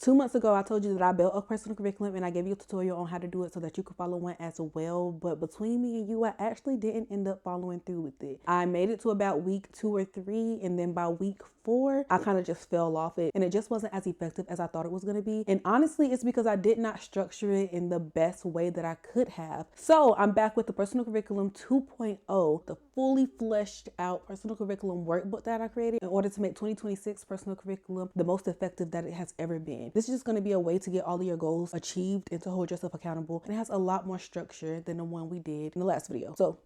2 months ago, I told you that I built a personal curriculum and I gave you a tutorial on how to do it so that you could follow one as well. But between me and you, I actually didn't end up following through with it. I made it to about week 2 or 3, and then by week 4, I kind of just fell off it, and it just wasn't as effective as I thought it was going to be. And honestly, it's because I did not structure it in the best way that I could have. So I'm back with the Personal Curriculum 2.0, the fully fleshed out personal curriculum workbook that I created in order to make 2026 personal curriculum the most effective that it has ever been. This is just going to be a way to get all of your goals achieved and to hold yourself accountable. And it has a lot more structure than the one we did in the last video. So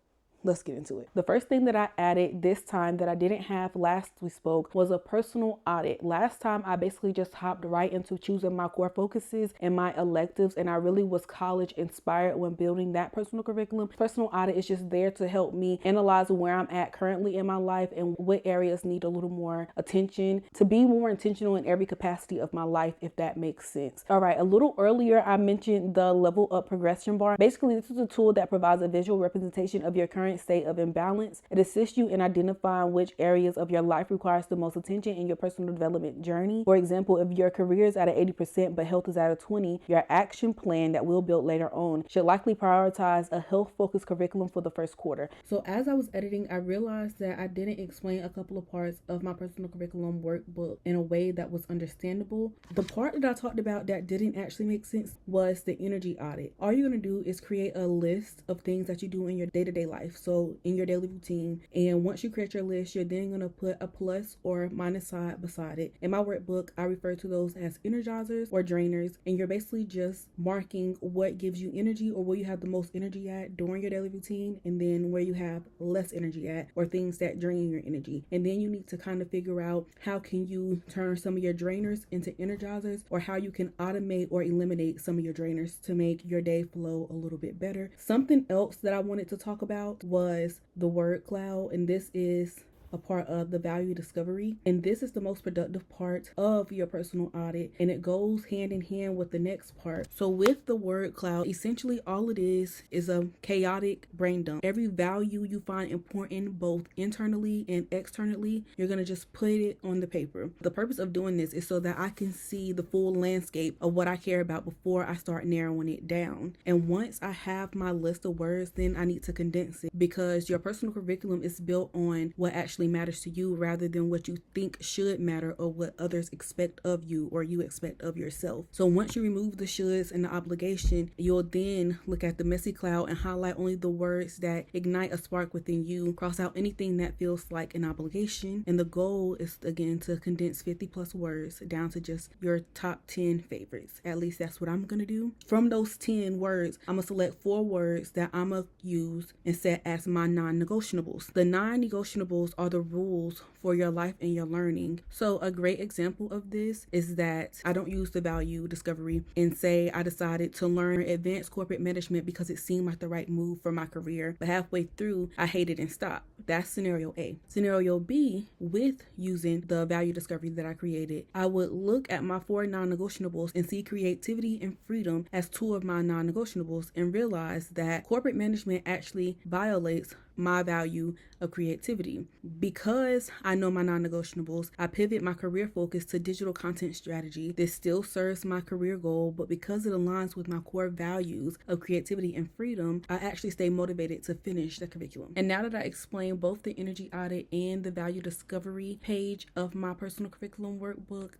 let's get into it. The first thing that I added this time that I didn't have last we spoke was a personal audit. Last time I basically just hopped right into choosing my core focuses and my electives, and I really was college inspired when building that personal curriculum. Personal audit is just there to help me analyze where I'm at currently in my life and what areas need a little more attention, to be more intentional in every capacity of my life, if that makes sense. All right, a little earlier I mentioned the level up progression bar. Basically, this is a tool that provides a visual representation of your current state of imbalance. It assists you in identifying which areas of your life requires the most attention in your personal development journey. For example, if your career is at an 80% but health is at a 20, your action plan that we'll build later on should likely prioritize a health-focused curriculum for the first quarter. So as I was editing, I realized that I didn't explain a couple of parts of my personal curriculum workbook in a way that was understandable. The part that I talked about that didn't actually make sense was the energy audit. All you're going to do is create a list of things that you do in your day-to-day life. So in your daily routine, and once you create your list, you're then going to put a plus or minus sign beside it. In my workbook, I refer to those as energizers or drainers, and you're basically just marking what gives you energy or where you have the most energy at during your daily routine, and then where you have less energy at or things that drain your energy. And then you need to kind of figure out how can you turn some of your drainers into energizers, or how you can automate or eliminate some of your drainers to make your day flow a little bit better. Something else that I wanted to talk about was the word cloud, and this is a part of the value discovery, and this is the most productive part of your personal audit, and it goes hand in hand with the next part. So with the word cloud, essentially all it is a chaotic brain dump. Every value you find important both internally and externally, you're gonna just put it on the paper. The purpose of doing this is so that I can see the full landscape of what I care about before I start narrowing it down. And once I have my list of words, then I need to condense it, because your personal curriculum is built on what actually matters to you rather than what you think should matter or what others expect of you or you expect of yourself. So once you remove the shoulds and the obligation, you'll then look at the messy cloud and highlight only the words that ignite a spark within you, cross out anything that feels like an obligation, and the goal is again to condense 50 plus words down to just your top 10 favorites. At least that's what I'm gonna do. From those 10 words, I'm gonna select 4 words that I'm gonna use and set as my non-negotiables. The non-negotiables are the rules for your life and your learning. So a great example of this is that I don't use the value discovery and say I decided to learn advanced corporate management because it seemed like the right move for my career, but halfway through I hated and stopped. That's scenario A. Scenario B, with using the value discovery that I created, I would look at my 4 non-negotiables and see creativity and freedom as 2 of my non-negotiables, and realize that corporate management actually violates my value of creativity. Because I know my non-negotiables, I pivot my career focus to digital content strategy. This still serves my career goal, but because it aligns with my core values of creativity and freedom, I actually stay motivated to finish the curriculum. And now that I explained both the energy audit and the value discovery page of my personal curriculum workbook,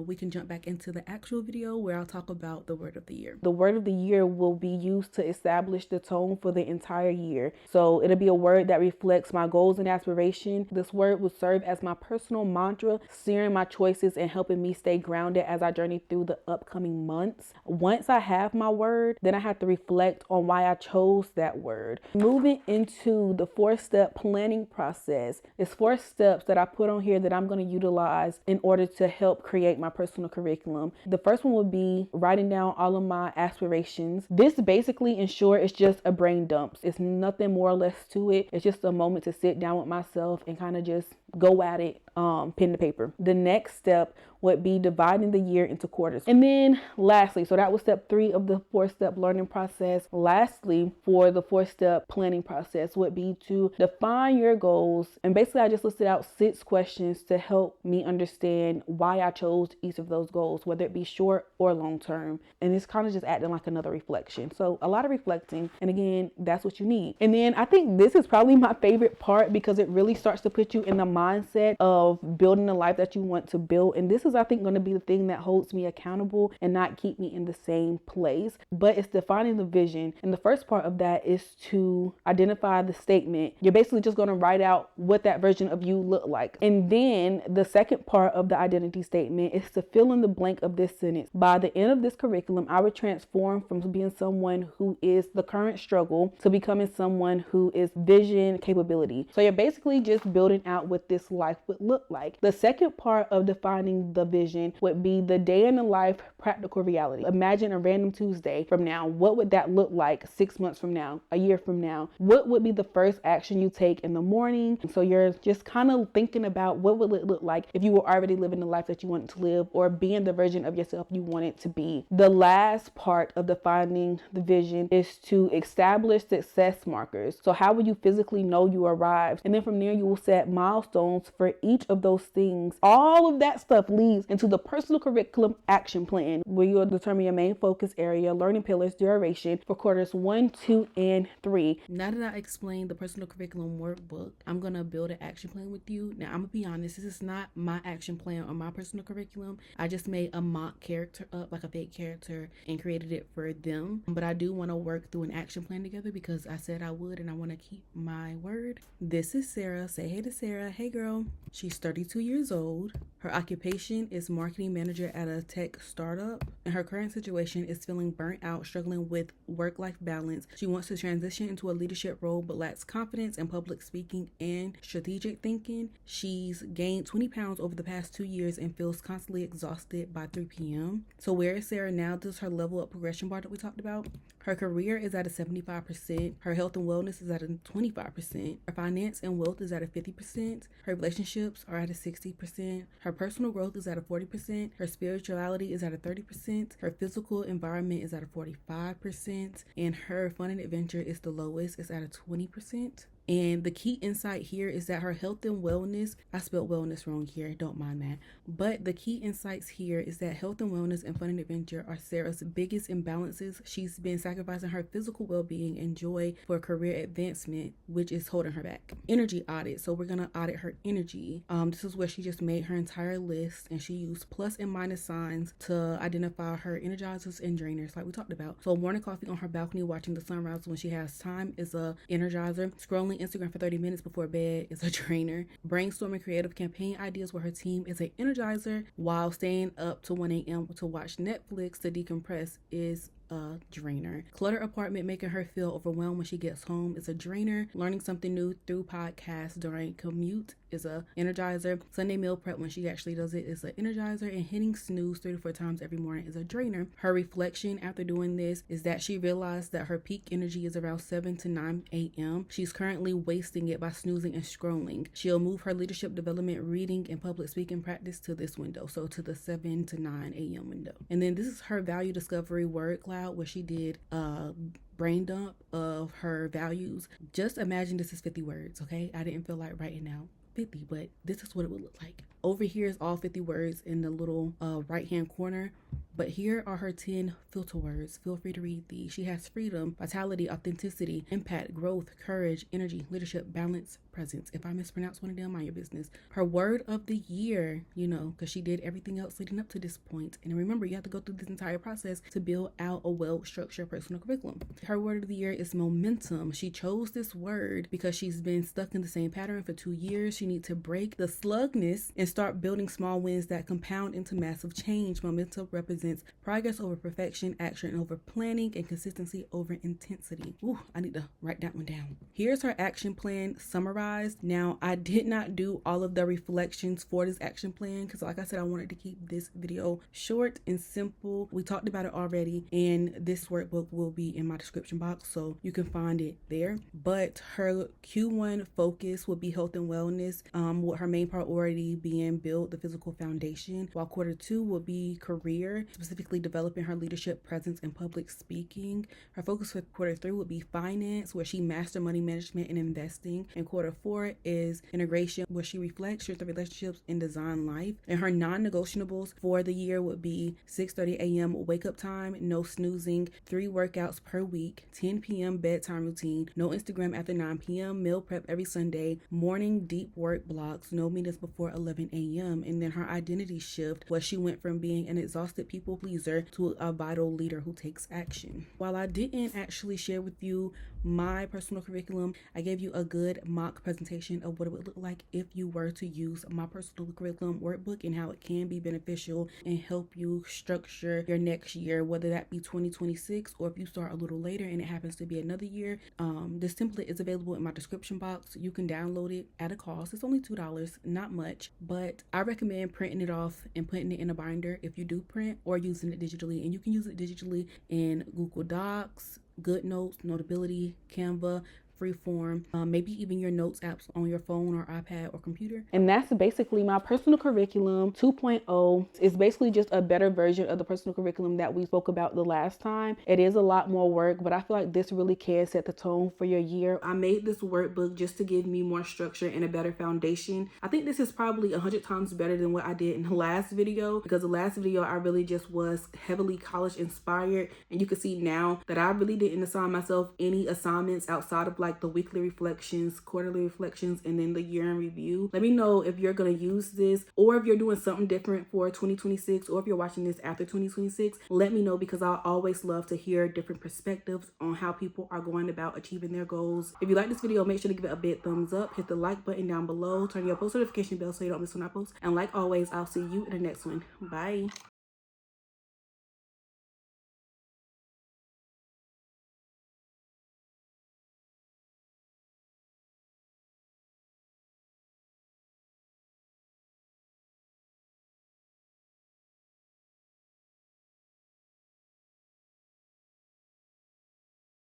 we can jump back into the actual video where I'll talk about the word of the year. The word of the year will be used to establish the tone for the entire year. So it'll be a word that reflects my goals and aspiration. This word will serve as my personal mantra, steering my choices and helping me stay grounded as I journey through the upcoming months. Once I have my word, then I have to reflect on why I chose that word. Moving into the 4-step planning process, it's 4 steps that I put on here that I'm going to utilize in order to help create my personal curriculum. The first one would be writing down all of my aspirations. This basically, in short, is just a brain dump. It's nothing more or less to it. It's just a moment to sit down with myself and kind of just go at it, pen to paper. The next step would be dividing the year into quarters. And then lastly, so that was step 3 of the 4-step learning process. Lastly, for the 4-step planning process would be to define your goals. And basically I just listed out 6 questions to help me understand why I chose each of those goals, whether it be short or long term. And it's kind of just acting like another reflection. So a lot of reflecting. And again, that's what you need. And then I think this is probably my favorite part because it really starts to put you in the mindset of building the life that you want to build. And this is, I think, going to be the thing that holds me accountable and not keep me in the same place. But it's defining the vision. And the first part of that is to identify the statement. You're basically just going to write out what that version of you look like. And then the second part of the identity statement is to fill in the blank of this sentence. By the end of this curriculum, I would transform from being someone who is the current struggle to becoming someone who is vision capability. So you're basically just building out what this life would look like. The second part of defining the vision would be the day in the life practical reality. Imagine a random Tuesday from now. What would that look like 6 months from now, a year from now? What would be the first action you take in the morning? So you're just kind of thinking about what would it look like if you were already living the life that you wanted to live or being the version of yourself you wanted to be. The last part of defining the vision is to establish success markers. So how will you physically know you arrived? And then from there, you will set milestones for each of those things. All of that stuff leads into the personal curriculum action plan, where you'll determine your main focus area, learning pillars, duration for quarters 1, 2, and 3. Now that I explained the personal curriculum workbook, I'm going to build an action plan with you. Now, I'm going to be honest, this is not my action plan or my personal curriculum. I just made a mock character up, like a fake character, and created it for them. But I do want to work through an action plan together because I said I would and I want to keep my word. This is Sarah. Say hey to Sarah. Hey girl. She's 32 years old. Her occupation is marketing manager at a tech startup. And her current situation is feeling burnt out, struggling with work-life balance. She wants to transition into a leadership role but lacks confidence in public speaking and strategic thinking. She's gained 20 pounds over the past 2 years and feels constantly exhausted by 3 p.m. So where is Sarah now? This is her level up progression bar that we talked about. Her career is at a 75%. Her health and wellness is at a 25%. Her finance and wealth is at a 50%. Her relationships are at a 60%. Her personal growth is at a 40%. Her spirituality is at a 30%. Her physical environment is at a 45%. And her fun and adventure is the lowest. It's at a 20%. And the key insight here is that her health and wellness, I spelled wellness wrong here, don't mind that. But the key insights here is that health and wellness and fun and adventure are Sarah's biggest imbalances. She's been sacrificing her physical well-being and joy for career advancement, which is holding her back. Energy audit. So we're going to audit her energy. This is where she just made her entire list and she used plus and minus signs to identify her energizers and drainers like we talked about. So morning coffee on her balcony watching the sunrise when she has time is a energizer. Scrolling Instagram for 30 minutes before bed is a drainer. Brainstorming creative campaign ideas with her team is an energizer, while staying up to 1 a.m. to watch Netflix to decompress is a drainer. Clutter apartment making her feel overwhelmed when she gets home is a drainer. Learning something new through podcasts during commute is a energizer. Sunday meal prep when she actually does it is an energizer. And hitting snooze 3 to 4 times every morning is a drainer. Her reflection after doing this is that she realized that her peak energy is around 7 to 9 a.m. She's currently wasting it by snoozing and scrolling. She'll move her leadership development, reading, and public speaking practice to this window, so to the 7 to 9 a.m. window. And then this is her value discovery word cloud, where she did a brain dump of her values. Just imagine this is 50 words, okay? I didn't feel like writing out 50, but this is what it would look like. Over here is all 50 words in the little right hand corner, but here are her 10 filter words. Feel free to read these. She has freedom, vitality, authenticity, impact, growth, courage, energy, leadership, balance, presence. If I mispronounce one of them, mind your business. Her word of the year, because she did everything else leading up to this point. And remember, you have to go through this entire process to build out a well-structured personal curriculum. Her word of the year is momentum. She chose this word because she's been stuck in the same pattern for 2 years. She needs to break the slugness and start building small wins that compound into massive change. Momentum represents progress over perfection, action over planning, and consistency over intensity. Ooh, I need to write that one down. Here's her action plan summarized. Now, I did not do all of the reflections for this action plan because, like I said, I wanted to keep this video short and simple. We talked about it already, and this workbook will be in my description box, so you can find it there. But her Q1 focus will be health and wellness, with her main priority being build the physical foundation, while quarter 2 will be career, specifically developing her leadership presence and public speaking. Her focus for quarter 3 will be finance, where she master money management and investing. And quarter 4 is integration, where she reflects the relationships and design life. And her non-negotiables for the year would be 6:30 a.m. wake up time, no snoozing, 3 workouts per week, 10 p.m. bedtime routine, no Instagram after 9 p.m., meal prep every Sunday, morning deep work blocks, no meetings before 11 a.m. And then her identity shift was she went from being an exhausted people pleaser to a vital leader who takes action. While I didn't actually share with you my personal curriculum, I gave you a good mock presentation of what it would look like if you were to use my personal curriculum workbook and how it can be beneficial and help you structure your next year, whether that be 2026 or if you start a little later and it happens to be another year. This template is available in my description box. You can download it at a cost. It's only $2, not much, but I recommend printing it off and putting it in a binder if you do print, or using it digitally. And you can use it digitally in Google Docs, GoodNotes, Notability, Canva, Freeform, maybe even your notes apps on your phone or iPad or computer. And that's basically my personal curriculum 2.0. It's basically just a better version of the personal curriculum that we spoke about the last time. It is a lot more work, but I feel like this really can set the tone for your year. I made this workbook just to give me more structure and a better foundation. I think this is probably 100 times better than what I did in the last video, because the last video I really just was heavily college inspired, and you can see now that I really didn't assign myself any assignments outside of like the weekly reflections, quarterly reflections, and then the year in review. Let me know if you're going to use this, or if you're doing something different for 2026, or if you're watching this after 2026. Let me know, because I always love to hear different perspectives on how people are going about achieving their goals. If you like this video, make sure to give it a big thumbs up, hit the like button down below, turn your post notification bell so you don't miss when I post, and like always, I'll see you in the next one. Bye.